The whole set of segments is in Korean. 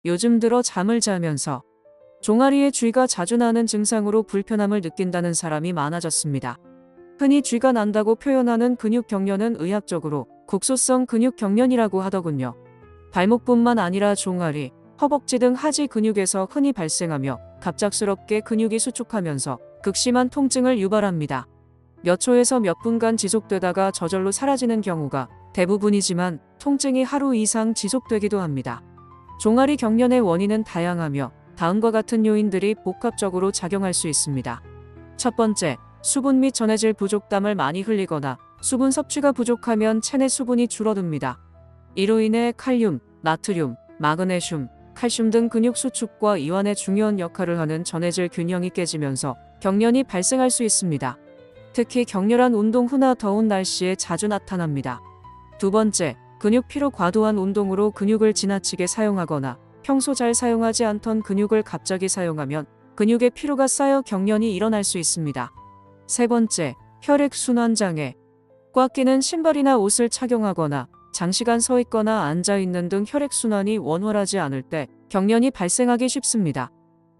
요즘 들어 잠을 자면서 종아리에 쥐가 자주 나는 증상으로 불편함을 느낀다는 사람이 많아졌습니다. 흔히 쥐가 난다고 표현하는 근육 경련은 의학적으로 국소성 근육 경련이라고 하더군요. 발목뿐만 아니라 종아리, 허벅지 등 하지 근육에서 흔히 발생하며 갑작스럽게 근육이 수축하면서 극심한 통증을 유발합니다. 몇 초에서 몇 분간 지속되다가 저절로 사라지는 경우가 대부분이지만 통증이 하루 이상 지속되기도 합니다. 종아리 경련의 원인은 다양하며 다음과 같은 요인들이 복합적으로 작용할 수 있습니다. 첫 번째, 수분 및 전해질 부족. 땀을 많이 흘리거나 수분 섭취가 부족하면 체내 수분이 줄어듭니다. 이로 인해 칼륨, 나트륨, 마그네슘, 칼슘 등 근육 수축과 이완에 중요한 역할을 하는 전해질 균형이 깨지면서 경련이 발생할 수 있습니다. 특히 격렬한 운동 후나 더운 날씨에 자주 나타납니다. 두 번째, 근육 피로. 과도한 운동으로 근육을 지나치게 사용하거나 평소 잘 사용하지 않던 근육을 갑자기 사용하면 근육에 피로가 쌓여 경련이 일어날 수 있습니다. 세 번째, 혈액순환 장애. 꽉 끼는 신발이나 옷을 착용하거나 장시간 서 있거나 앉아 있는 등 혈액순환이 원활하지 않을 때 경련이 발생하기 쉽습니다.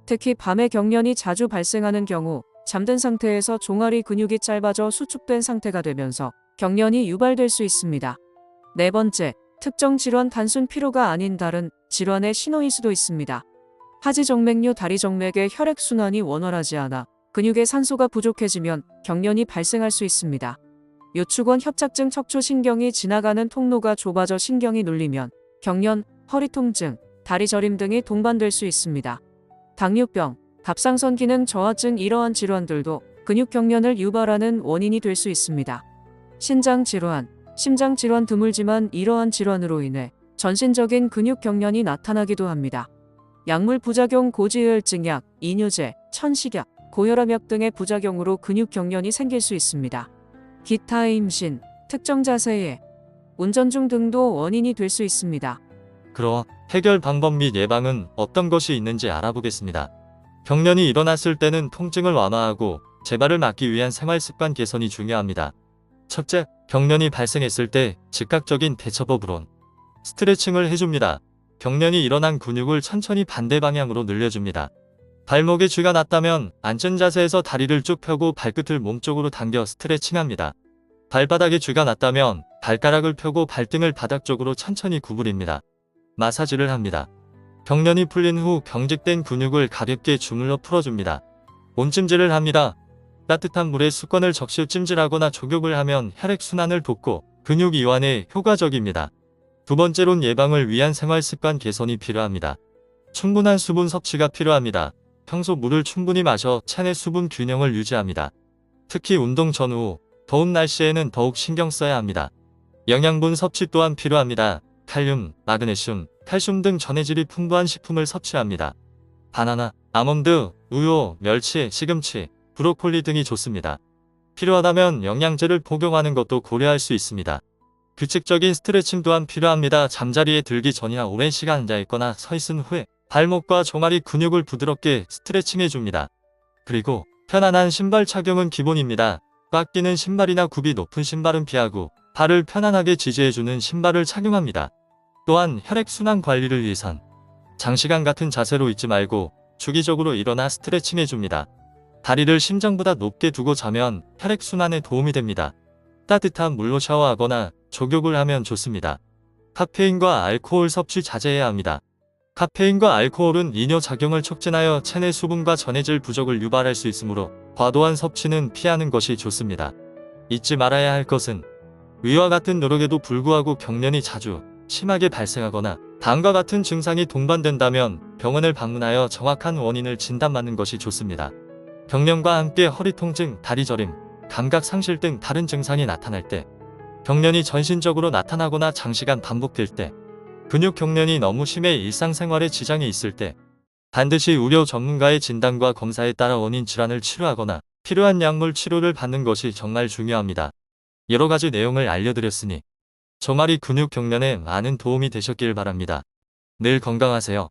특히 밤에 경련이 자주 발생하는 경우 잠든 상태에서 종아리 근육이 짧아져 수축된 상태가 되면서 경련이 유발될 수 있습니다. 네 번째, 특정 질환. 단순 피로가 아닌 다른 질환의 신호일 수도 있습니다. 하지정맥류. 다리 정맥의 혈액순환이 원활하지 않아 근육에 산소가 부족해지면 경련이 발생할 수 있습니다. 요추권 협착증. 척추신경이 지나가는 통로가 좁아져 신경이 눌리면 경련, 허리 통증, 다리 저림 등이 동반될 수 있습니다. 당뇨병, 갑상선 기능 저하증. 이러한 질환들도 근육 경련을 유발하는 원인이 될 수 있습니다. 신장 질환, 심장 질환. 드물지만 이러한 질환으로 인해 전신적인 근육 경련이 나타나기도 합니다. 약물 부작용. 고지혈증약, 이뇨제, 천식약, 고혈압약 등의 부작용으로 근육 경련이 생길 수 있습니다. 기타. 임신, 특정 자세의 운전 중 등도 원인이 될 수 있습니다. 그럼 해결 방법 및 예방은 어떤 것이 있는지 알아보겠습니다. 경련이 일어났을 때는 통증을 완화하고 재발을 막기 위한 생활습관 개선이 중요합니다. 첫째, 경련이 발생했을 때 즉각적인 대처법으론 스트레칭을 해줍니다. 경련이 일어난 근육을 천천히 반대 방향으로 늘려줍니다. 발목에 쥐가 났다면 앉은 자세에서 다리를 쭉 펴고 발끝을 몸쪽으로 당겨 스트레칭합니다. 발바닥에 쥐가 났다면 발가락을 펴고 발등을 바닥 쪽으로 천천히 구부립니다. 마사지를 합니다. 경련이 풀린 후 경직된 근육을 가볍게 주물러 풀어줍니다. 온찜질을 합니다. 따뜻한 물에 수건을 적시 찜질하거나 족욕을 하면 혈액순환을 돕고 근육 이완에 효과적입니다. 두 번째로는 예방을 위한 생활습관 개선이 필요합니다. 충분한 수분 섭취가 필요합니다. 평소 물을 충분히 마셔 체내 수분 균형을 유지합니다. 특히 운동 전후 더운 날씨에는 더욱 신경 써야 합니다. 영양분 섭취 또한 필요합니다. 칼륨, 마그네슘, 칼슘 등 전해질이 풍부한 식품을 섭취합니다. 바나나, 아몬드, 우유, 멸치, 시금치, 브로콜리 등이 좋습니다. 필요하다면 영양제를 복용하는 것도 고려할 수 있습니다. 규칙적인 스트레칭 또한 필요합니다. 잠자리에 들기 전이나 오랜 시간 앉아있거나 서있은 후에 발목과 종아리 근육을 부드럽게 스트레칭 해줍니다. 그리고 편안한 신발 착용은 기본입니다. 꽉 끼는 신발이나 굽이 높은 신발은 피하고 발을 편안하게 지지해주는 신발을 착용합니다. 또한 혈액순환 관리를 위해선 장시간 같은 자세로 있지 말고 주기적으로 일어나 스트레칭 해줍니다. 다리를 심장보다 높게 두고 자면 혈액순환에 도움이 됩니다. 따뜻한 물로 샤워하거나 족욕을 하면 좋습니다. 카페인과 알코올 섭취 자제해야 합니다. 카페인과 알코올은 이뇨작용을 촉진하여 체내 수분과 전해질 부족을 유발할 수 있으므로 과도한 섭취는 피하는 것이 좋습니다. 잊지 말아야 할 것은 위와 같은 노력에도 불구하고 경련이 자주 심하게 발생하거나 다음과 같은 증상이 동반된다면 병원을 방문하여 정확한 원인을 진단받는 것이 좋습니다. 경련과 함께 허리 통증, 다리 저림, 감각 상실 등 다른 증상이 나타날 때, 경련이 전신적으로 나타나거나 장시간 반복될 때, 근육 경련이 너무 심해 일상생활에 지장이 있을 때 반드시 의료 전문가의 진단과 검사에 따라 원인 질환을 치료하거나 필요한 약물 치료를 받는 것이 정말 중요합니다. 여러 가지 내용을 알려드렸으니 종아리 근육 경련에 많은 도움이 되셨길 바랍니다. 늘 건강하세요.